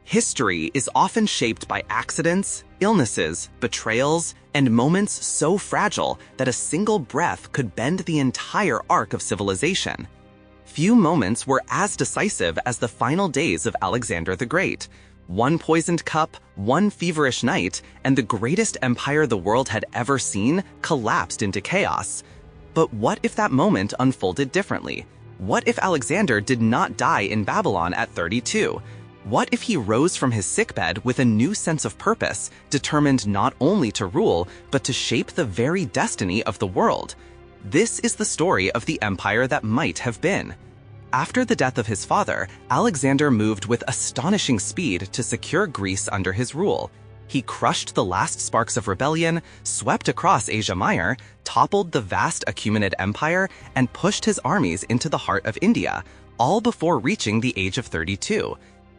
History is often shaped by accidents, illnesses, betrayals, and moments so fragile that a single breath could bend the entire arc of civilization. Few moments were as decisive as the final days of Alexander the Great. One poisoned cup, one feverish night, and the greatest empire the world had ever seen collapsed into chaos. But what if that moment unfolded differently? What if Alexander did not die in Babylon at 32? What if he rose from his sickbed with a new sense of purpose, determined not only to rule, but to shape the very destiny of the world? This is the story of the empire that might have been. After the death of his father, Alexander moved with astonishing speed to secure Greece under his rule. He crushed the last sparks of rebellion, swept across Asia Minor, toppled the vast Achaemenid Empire, and pushed his armies into the heart of India, all before reaching the age of 32.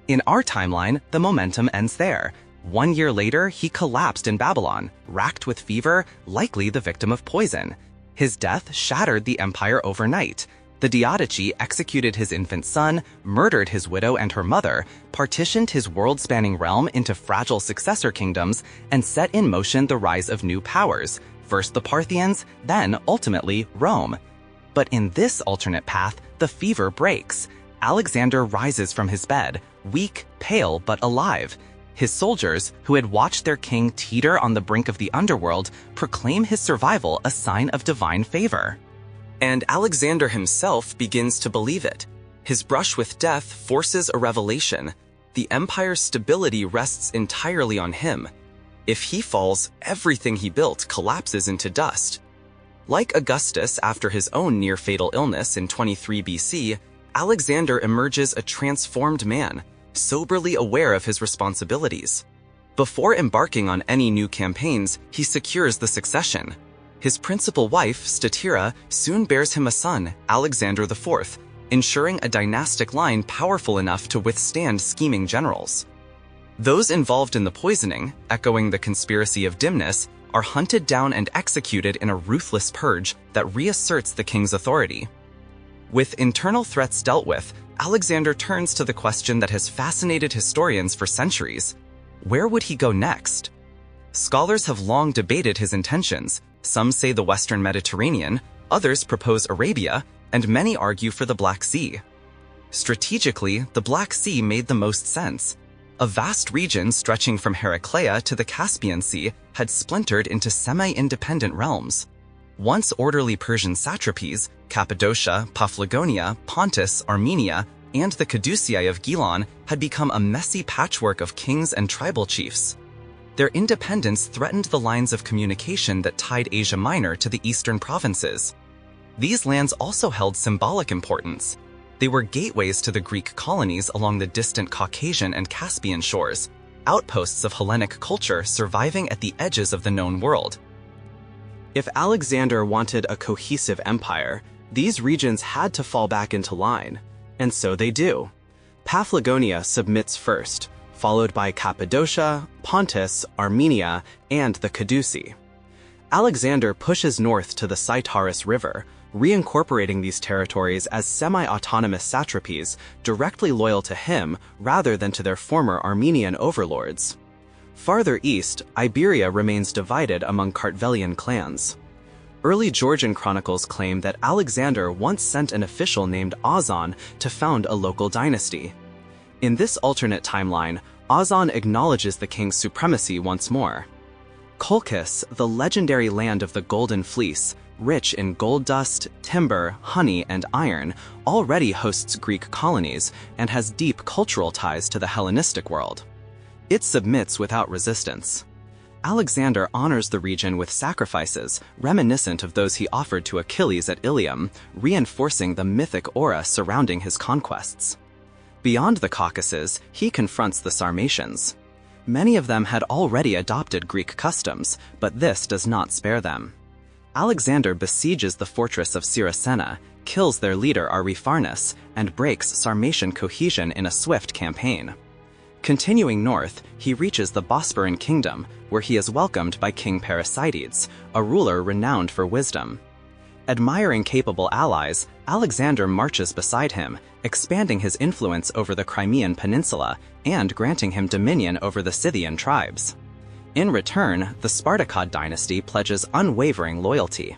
In our timeline, the momentum ends there. 1 year later, he collapsed in Babylon, racked with fever, likely the victim of poison. His death shattered the empire overnight. The Diadochi executed his infant son, murdered his widow and her mother, partitioned his world-spanning realm into fragile successor kingdoms, and set in motion the rise of new powers, first the Parthians, then, ultimately, Rome. But in this alternate path, the fever breaks. Alexander rises from his bed, weak, pale, but alive. His soldiers, who had watched their king teeter on the brink of the underworld, proclaim his survival a sign of divine favor. And Alexander himself begins to believe it. His brush with death forces a revelation. The empire's stability rests entirely on him. If he falls, everything he built collapses into dust. Like Augustus after his own near-fatal illness in 23 BC, Alexander emerges a transformed man, soberly aware of his responsibilities. Before embarking on any new campaigns, he secures the succession. His principal wife, Statira, soon bears him a son, Alexander IV, ensuring a dynastic line powerful enough to withstand scheming generals. Those involved in the poisoning, echoing the conspiracy of Dimnus, are hunted down and executed in a ruthless purge that reasserts the king's authority. With internal threats dealt with, Alexander turns to the question that has fascinated historians for centuries. Where would he go next? Scholars have long debated his intentions. Some say the Western Mediterranean, others propose Arabia, and many argue for the Black Sea. Strategically, the Black Sea made the most sense. A vast region stretching from Heraclea to the Caspian Sea had splintered into semi-independent realms. Once orderly Persian satrapies, Cappadocia, Paphlagonia, Pontus, Armenia, and the Caduceae of Gilon had become a messy patchwork of kings and tribal chiefs. Their independence threatened the lines of communication that tied Asia Minor to the eastern provinces. These lands also held symbolic importance. They were gateways to the Greek colonies along the distant Caucasian and Caspian shores, outposts of Hellenic culture surviving at the edges of the known world. If Alexander wanted a cohesive empire, these regions had to fall back into line, and so they do. Paphlagonia submits first, followed by Cappadocia, Pontus, Armenia, and the Caduceae. Alexander pushes north to the Cytaurus River, reincorporating these territories as semi-autonomous satrapies directly loyal to him rather than to their former Armenian overlords. Farther east, Iberia remains divided among Kartvelian clans. Early Georgian chronicles claim that Alexander once sent an official named Ozon to found a local dynasty. In this alternate timeline, Ozon acknowledges the king's supremacy once more. Colchis, the legendary land of the Golden Fleece, rich in gold dust, timber, honey, and iron, already hosts Greek colonies and has deep cultural ties to the Hellenistic world. It submits without resistance. Alexander honors the region with sacrifices reminiscent of those he offered to Achilles at Ilium, reinforcing the mythic aura surrounding his conquests. Beyond the Caucasus, he confronts the Sarmatians. Many of them had already adopted Greek customs, but this does not spare them. Alexander besieges the fortress of Cyrenaica, kills their leader Aripharnus, and breaks Sarmatian cohesion in a swift campaign. Continuing north, he reaches the Bosporan kingdom, where he is welcomed by King Parasides, a ruler renowned for wisdom. Admiring capable allies, Alexander marches beside him, expanding his influence over the Crimean Peninsula and granting him dominion over the Scythian tribes. In return, the Spartacid dynasty pledges unwavering loyalty.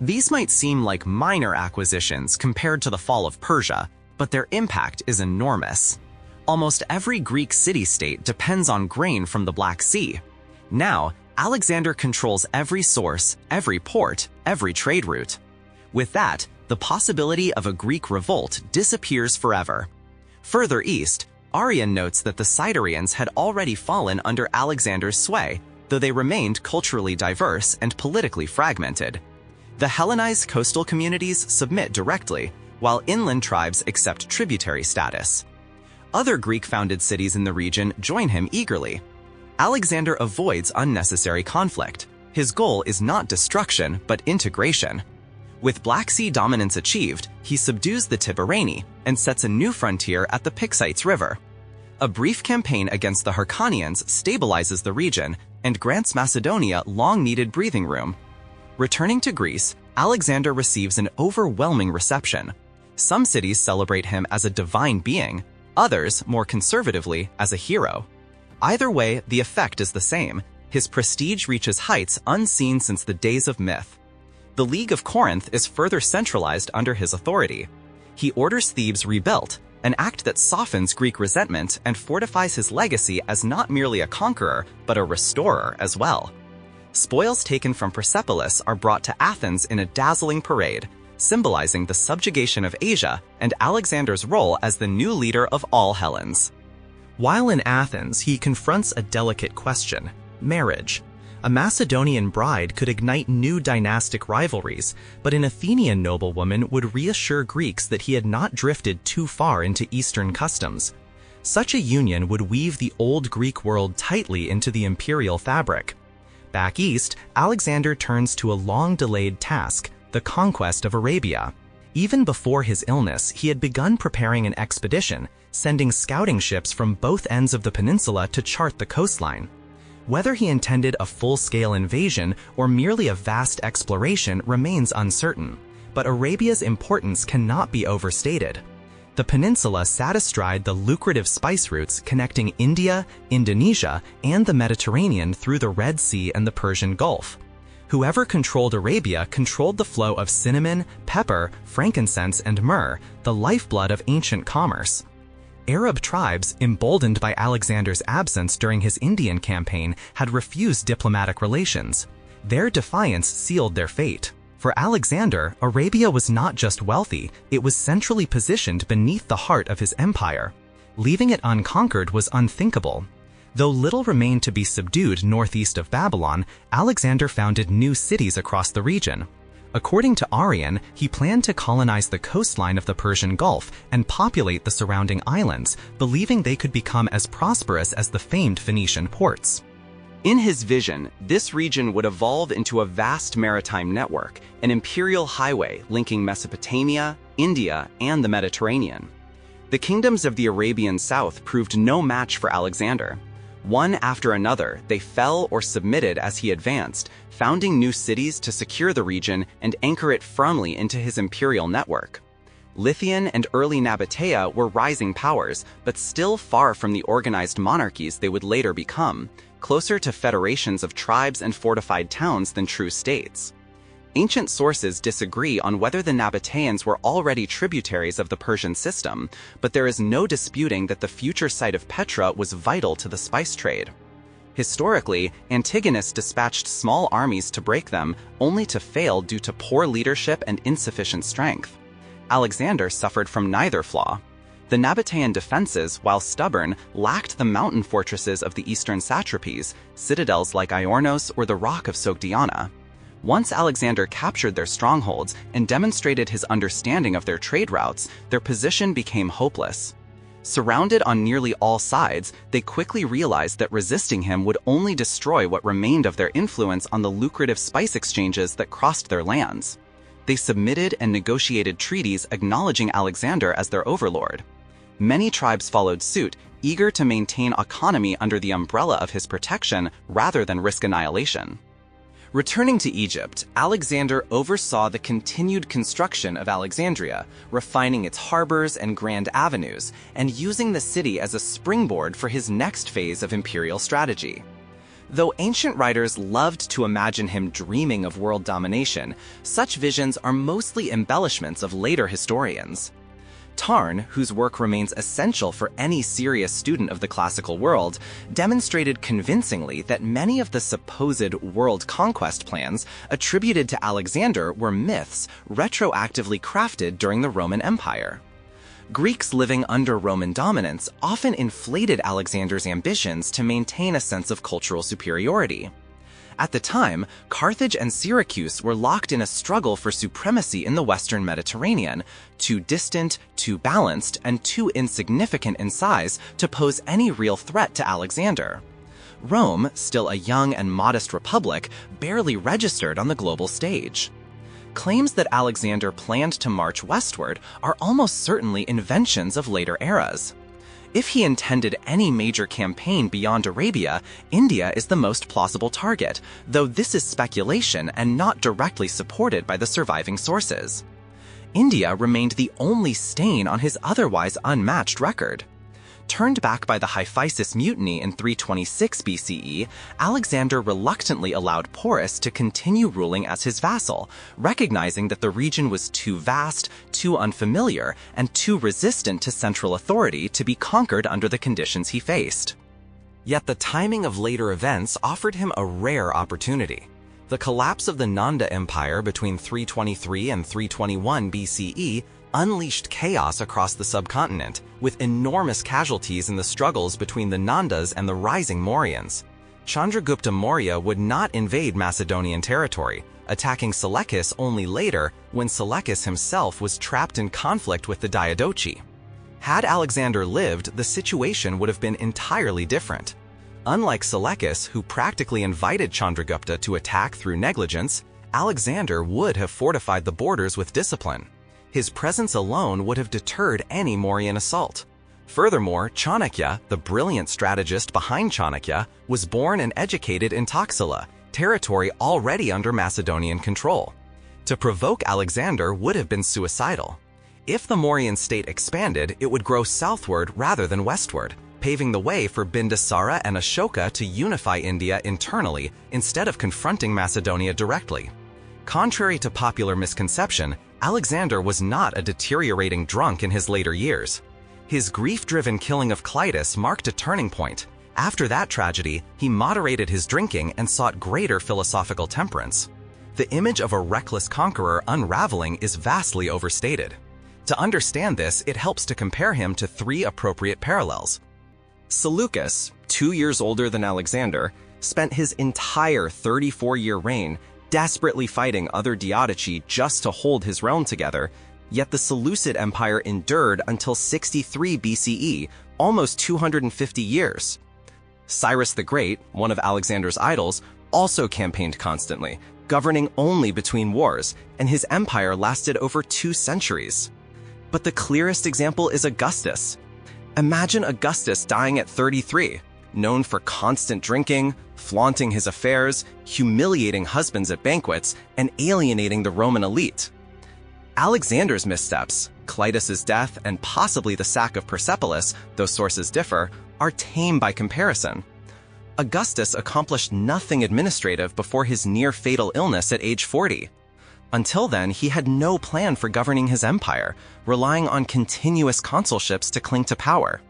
These might seem like minor acquisitions compared to the fall of Persia, but their impact is enormous. Almost every Greek city-state depends on grain from the Black Sea. Now, Alexander controls every source, every port, every trade route. With that, the possibility of a Greek revolt disappears forever. Further east, Arrian notes that the Siderians had already fallen under Alexander's sway, though they remained culturally diverse and politically fragmented. The Hellenized coastal communities submit directly, while inland tribes accept tributary status. Other Greek-founded cities in the region join him eagerly. Alexander avoids unnecessary conflict. His goal is not destruction, but integration. With Black Sea dominance achieved, he subdues the Tibareni and sets a new frontier at the Pyxites River. A brief campaign against the Hyrcanians stabilizes the region and grants Macedonia long-needed breathing room. Returning to Greece, Alexander receives an overwhelming reception. Some cities celebrate him as a divine being, others, more conservatively, as a hero. Either way, the effect is the same. His prestige reaches heights unseen since the days of myth. The League of Corinth is further centralized under his authority. He orders Thebes rebuilt, an act that softens Greek resentment and fortifies his legacy as not merely a conqueror, but a restorer as well. Spoils taken from Persepolis are brought to Athens in a dazzling parade, symbolizing the subjugation of Asia and Alexander's role as the new leader of all Hellenes. While in Athens, he confronts a delicate question: marriage. A Macedonian bride could ignite new dynastic rivalries, but an Athenian noblewoman would reassure Greeks that he had not drifted too far into Eastern customs. Such a union would weave the old Greek world tightly into the imperial fabric. Back east, Alexander turns to a long-delayed task: the conquest of Arabia. Even before his illness, he had begun preparing an expedition, sending scouting ships from both ends of the peninsula to chart the coastline. Whether he intended a full-scale invasion or merely a vast exploration remains uncertain, but Arabia's importance cannot be overstated. The peninsula sat astride the lucrative spice routes connecting India, Indonesia, and the Mediterranean through the Red Sea and the Persian Gulf. Whoever controlled Arabia controlled the flow of cinnamon, pepper, frankincense, and myrrh, the lifeblood of ancient commerce. Arab tribes, emboldened by Alexander's absence during his Indian campaign, had refused diplomatic relations. Their defiance sealed their fate. For Alexander, Arabia was not just wealthy, it was centrally positioned beneath the heart of his empire. Leaving it unconquered was unthinkable. Though little remained to be subdued northeast of Babylon, Alexander founded new cities across the region. According to Arrian, he planned to colonize the coastline of the Persian Gulf and populate the surrounding islands, believing they could become as prosperous as the famed Phoenician ports. In his vision, this region would evolve into a vast maritime network, an imperial highway linking Mesopotamia, India, and the Mediterranean. The kingdoms of the Arabian South proved no match for Alexander. One after another, they fell or submitted as he advanced, founding new cities to secure the region and anchor it firmly into his imperial network. Lithian and early Nabatea were rising powers, but still far from the organized monarchies they would later become, closer to federations of tribes and fortified towns than true states. Ancient sources disagree on whether the Nabateans were already tributaries of the Persian system, but there is no disputing that the future site of Petra was vital to the spice trade. Historically, Antigonus dispatched small armies to break them, only to fail due to poor leadership and insufficient strength. Alexander suffered from neither flaw. The Nabatean defenses, while stubborn, lacked the mountain fortresses of the eastern satrapies, citadels like Iornos or the Rock of Sogdiana. Once Alexander captured their strongholds and demonstrated his understanding of their trade routes, their position became hopeless. Surrounded on nearly all sides, they quickly realized that resisting him would only destroy what remained of their influence on the lucrative spice exchanges that crossed their lands. They submitted and negotiated treaties acknowledging Alexander as their overlord. Many tribes followed suit, eager to maintain autonomy under the umbrella of his protection rather than risk annihilation. Returning to Egypt, Alexander oversaw the continued construction of Alexandria, refining its harbors and grand avenues, and using the city as a springboard for his next phase of imperial strategy. Though ancient writers loved to imagine him dreaming of world domination, such visions are mostly embellishments of later historians. Tarn, whose work remains essential for any serious student of the classical world, demonstrated convincingly that many of the supposed world conquest plans attributed to Alexander were myths retroactively crafted during the Roman Empire. Greeks living under Roman dominance often inflated Alexander's ambitions to maintain a sense of cultural superiority. At the time, Carthage and Syracuse were locked in a struggle for supremacy in the Western Mediterranean, too distant, too balanced, and too insignificant in size to pose any real threat to Alexander. Rome, still a young and modest republic, barely registered on the global stage. Claims that Alexander planned to march westward are almost certainly inventions of later eras. If he intended any major campaign beyond Arabia, India is the most plausible target, though this is speculation and not directly supported by the surviving sources. India remained the only stain on his otherwise unmatched record. Turned back by the Hephaestus mutiny in 326 BCE, Alexander reluctantly allowed Porus to continue ruling as his vassal, recognizing that the region was too vast, too unfamiliar, and too resistant to central authority to be conquered under the conditions he faced. Yet the timing of later events offered him a rare opportunity. The collapse of the Nanda Empire between 323 and 321 BCE unleashed chaos across the subcontinent, with enormous casualties in the struggles between the Nandas and the rising Mauryans. Chandragupta Maurya would not invade Macedonian territory, attacking Seleucus only later when Seleucus himself was trapped in conflict with the Diadochi. Had Alexander lived, the situation would have been entirely different. Unlike Seleucus, who practically invited Chandragupta to attack through negligence, Alexander would have fortified the borders with discipline. His presence alone would have deterred any Mauryan assault. Furthermore, Chanakya, the brilliant strategist behind Chanakya, was born and educated in Taxila, territory already under Macedonian control. To provoke Alexander would have been suicidal. If the Mauryan state expanded, it would grow southward rather than westward, paving the way for Bindusara and Ashoka to unify India internally instead of confronting Macedonia directly. Contrary to popular misconception, Alexander was not a deteriorating drunk in his later years. His grief-driven killing of Clitus marked a turning point. After that tragedy, he moderated his drinking and sought greater philosophical temperance. The image of a reckless conqueror unraveling is vastly overstated. To understand this, it helps to compare him to three appropriate parallels. Seleucus, 2 years older than Alexander, spent his entire 34-year reign desperately fighting other Diadochi just to hold his realm together, yet the Seleucid Empire endured until 63 BCE, almost 250 years. Cyrus the Great, one of Alexander's idols, also campaigned constantly, governing only between wars, and his empire lasted over 2 centuries. But the clearest example is Augustus. Imagine Augustus dying at 33. Known for constant drinking, flaunting his affairs, humiliating husbands at banquets, and alienating the Roman elite. Alexander's missteps, Clitus's death, and possibly the sack of Persepolis, though sources differ, are tame by comparison. Augustus accomplished nothing administrative before his near-fatal illness at age 40. Until then, he had no plan for governing his empire, relying on continuous consulships to cling to power.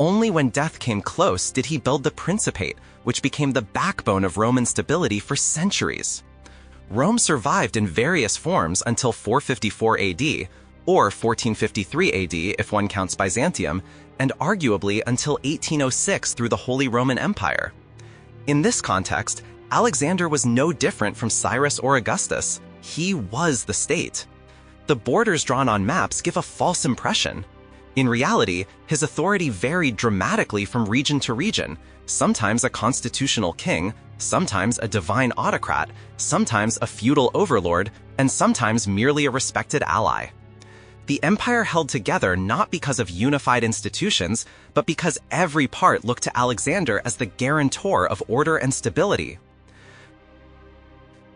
Only when death came close did he build the Principate, which became the backbone of Roman stability for centuries. Rome survived in various forms until 454 AD, or 1453 AD if one counts Byzantium, and arguably until 1806 through the Holy Roman Empire. In this context, Alexander was no different from Cyrus or Augustus. He was the state. The borders drawn on maps give a false impression. In reality, his authority varied dramatically from region to region, sometimes a constitutional king, sometimes a divine autocrat, sometimes a feudal overlord, and sometimes merely a respected ally. The empire held together not because of unified institutions, but because every part looked to Alexander as the guarantor of order and stability.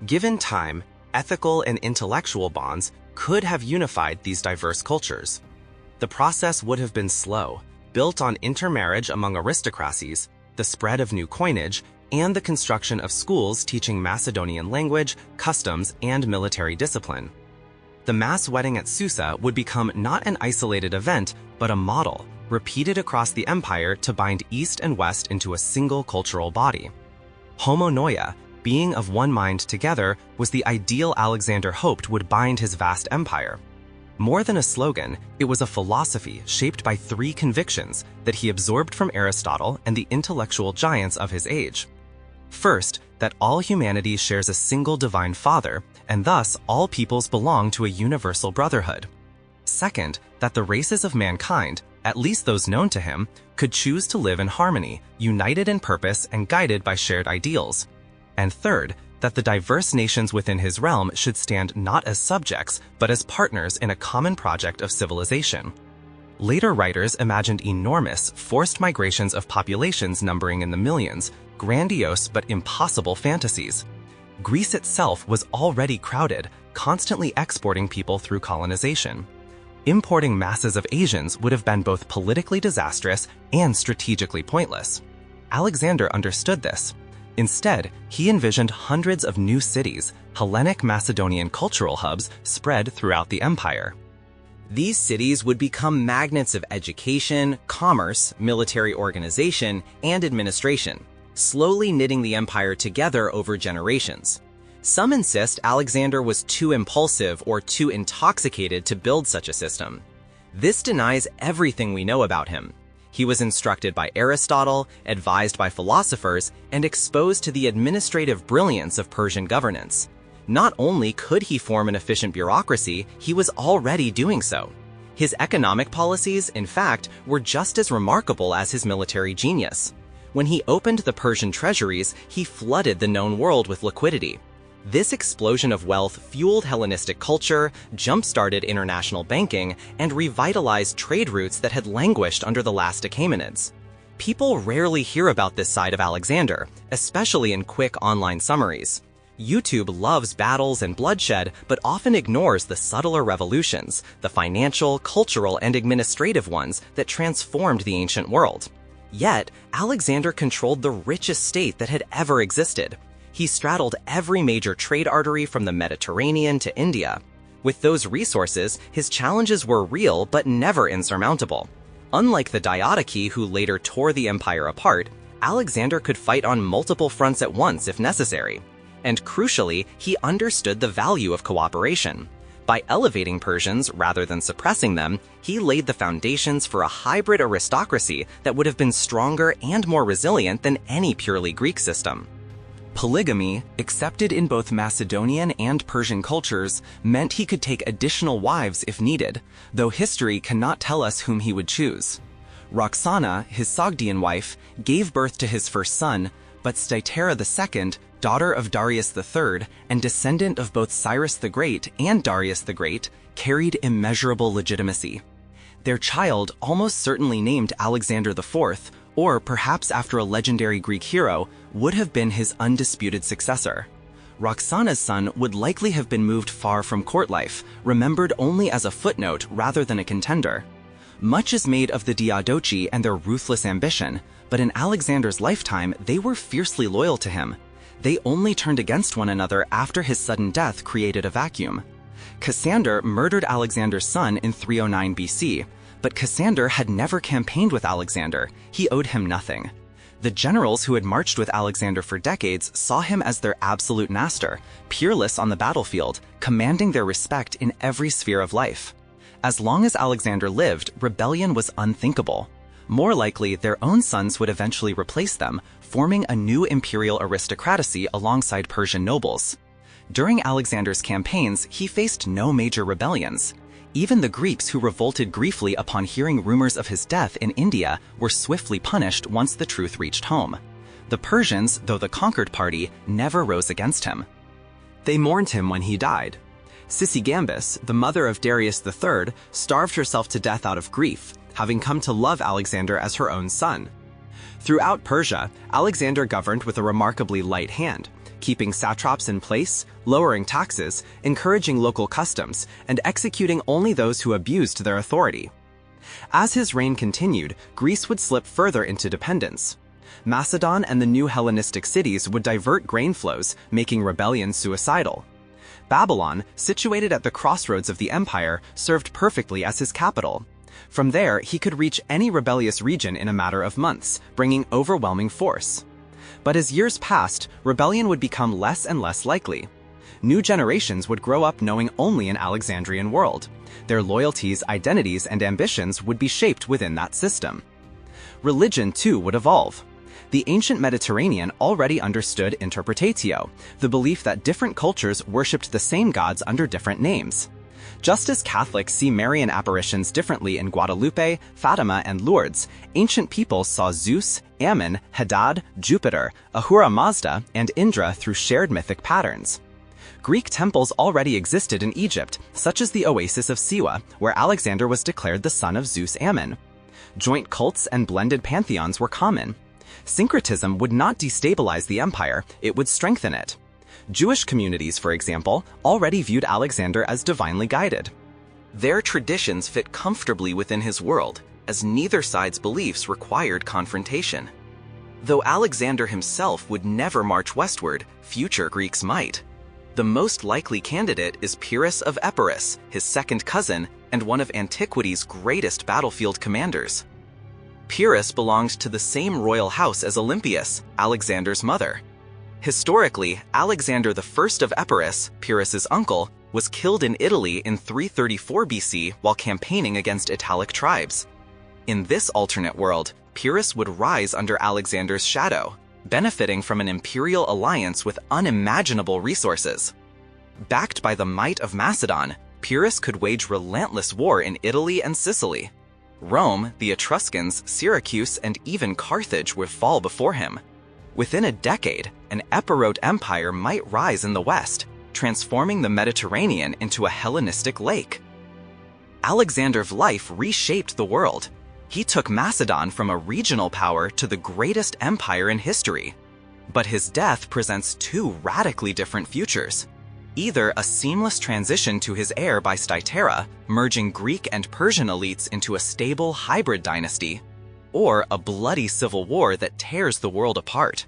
Given time, ethical and intellectual bonds could have unified these diverse cultures. The process would have been slow, built on intermarriage among aristocracies, the spread of new coinage, and the construction of schools teaching Macedonian language, customs, and military discipline. The mass wedding at Susa would become not an isolated event, but a model, repeated across the empire to bind East and West into a single cultural body. Homonóia, being of one mind together, was the ideal Alexander hoped would bind his vast empire. More than a slogan, it was a philosophy shaped by three convictions that he absorbed from Aristotle and the intellectual giants of his age. First, that all humanity shares a single divine father, and thus all peoples belong to a universal brotherhood. Second, that the races of mankind, at least those known to him, could choose to live in harmony, united in purpose and guided by shared ideals. And third, that the diverse nations within his realm should stand not as subjects, but as partners in a common project of civilization. Later writers imagined enormous, forced migrations of populations numbering in the millions, grandiose but impossible fantasies. Greece itself was already crowded, constantly exporting people through colonization. Importing masses of Asians would have been both politically disastrous and strategically pointless. Alexander understood this. Instead, he envisioned hundreds of new cities, Hellenic Macedonian cultural hubs spread throughout the empire. These cities would become magnets of education, commerce, military organization, and administration, slowly knitting the empire together over generations. Some insist Alexander was too impulsive or too intoxicated to build such a system. This denies everything we know about him. He was instructed by Aristotle, advised by philosophers, and exposed to the administrative brilliance of Persian governance. Not only could he form an efficient bureaucracy, he was already doing so. His economic policies, in fact, were just as remarkable as his military genius. When he opened the Persian treasuries, he flooded the known world with liquidity. This explosion of wealth fueled Hellenistic culture, jump-started international banking, and revitalized trade routes that had languished under the last Achaemenids. People rarely hear about this side of Alexander, especially in quick online summaries. YouTube loves battles and bloodshed, but often ignores the subtler revolutions, the financial, cultural, and administrative ones that transformed the ancient world. Yet, Alexander controlled the richest state that had ever existed. He straddled every major trade artery from the Mediterranean to India. With those resources, his challenges were real but never insurmountable. Unlike the Diadochi who later tore the empire apart, Alexander could fight on multiple fronts at once if necessary. And crucially, he understood the value of cooperation. By elevating Persians rather than suppressing them, he laid the foundations for a hybrid aristocracy that would have been stronger and more resilient than any purely Greek system. Polygamy, accepted in both Macedonian and Persian cultures, meant he could take additional wives if needed, though history cannot tell us whom he would choose. Roxana, his Sogdian wife, gave birth to his first son, but Stytera II, daughter of Darius III and descendant of both Cyrus the Great and Darius the Great, carried immeasurable legitimacy. Their child, almost certainly named Alexander IV, or perhaps after a legendary Greek hero, would have been his undisputed successor. Roxana's son would likely have been moved far from court life, remembered only as a footnote rather than a contender. Much is made of the Diadochi and their ruthless ambition, but in Alexander's lifetime they were fiercely loyal to him. They only turned against one another after his sudden death created a vacuum. Cassander murdered Alexander's son in 309 BC, but Cassander had never campaigned with Alexander. He owed him nothing. The generals who had marched with Alexander for decades saw him as their absolute master, peerless on the battlefield, commanding their respect in every sphere of life. As long as Alexander lived, rebellion was unthinkable. More likely, their own sons would eventually replace them, forming a new imperial aristocracy alongside Persian nobles. During Alexander's campaigns, he faced no major rebellions. Even the Greeks who revolted briefly upon hearing rumors of his death in India were swiftly punished once the truth reached home. The Persians, though the conquered party, never rose against him. They mourned him when he died. Sisygambis, the mother of Darius III, starved herself to death out of grief, having come to love Alexander as her own son. Throughout Persia, Alexander governed with a remarkably light hand, keeping satraps in place, lowering taxes, encouraging local customs, and executing only those who abused their authority. As his reign continued, Greece would slip further into dependence. Macedon and the new Hellenistic cities would divert grain flows, making rebellion suicidal. Babylon, situated at the crossroads of the empire, served perfectly as his capital. From there, he could reach any rebellious region in a matter of months, bringing overwhelming force. But as years passed, rebellion would become less and less likely. New generations would grow up knowing only an Alexandrian world. Their loyalties, identities, and ambitions would be shaped within that system. Religion, too, would evolve. The ancient Mediterranean already understood interpretatio, the belief that different cultures worshipped the same gods under different names. Just as Catholics see Marian apparitions differently in Guadalupe, Fatima, and Lourdes, ancient peoples saw Zeus, Ammon, Hadad, Jupiter, Ahura Mazda, and Indra through shared mythic patterns. Greek temples already existed in Egypt, such as the Oasis of Siwa, where Alexander was declared the son of Zeus Ammon. Joint cults and blended pantheons were common. Syncretism would not destabilize the empire, it would strengthen it. Jewish communities, for example, already viewed Alexander as divinely guided. Their traditions fit comfortably within his world, as neither side's beliefs required confrontation. Though Alexander himself would never march westward, future Greeks might. The most likely candidate is Pyrrhus of Epirus, his second cousin, and one of antiquity's greatest battlefield commanders. Pyrrhus belonged to the same royal house as Olympias, Alexander's mother. Historically, Alexander I of Epirus, Pyrrhus's uncle, was killed in Italy in 334 BC while campaigning against Italic tribes. In this alternate world, Pyrrhus would rise under Alexander's shadow, benefiting from an imperial alliance with unimaginable resources. Backed by the might of Macedon, Pyrrhus could wage relentless war in Italy and Sicily. Rome, the Etruscans, Syracuse, and even Carthage would fall before him. Within a decade, an Epirote empire might rise in the west, transforming the Mediterranean into a Hellenistic lake. Alexander's life reshaped the world. He took Macedon from a regional power to the greatest empire in history. But his death presents two radically different futures. Either a seamless transition to his heir by Stytera, merging Greek and Persian elites into a stable hybrid dynasty, or a bloody civil war that tears the world apart.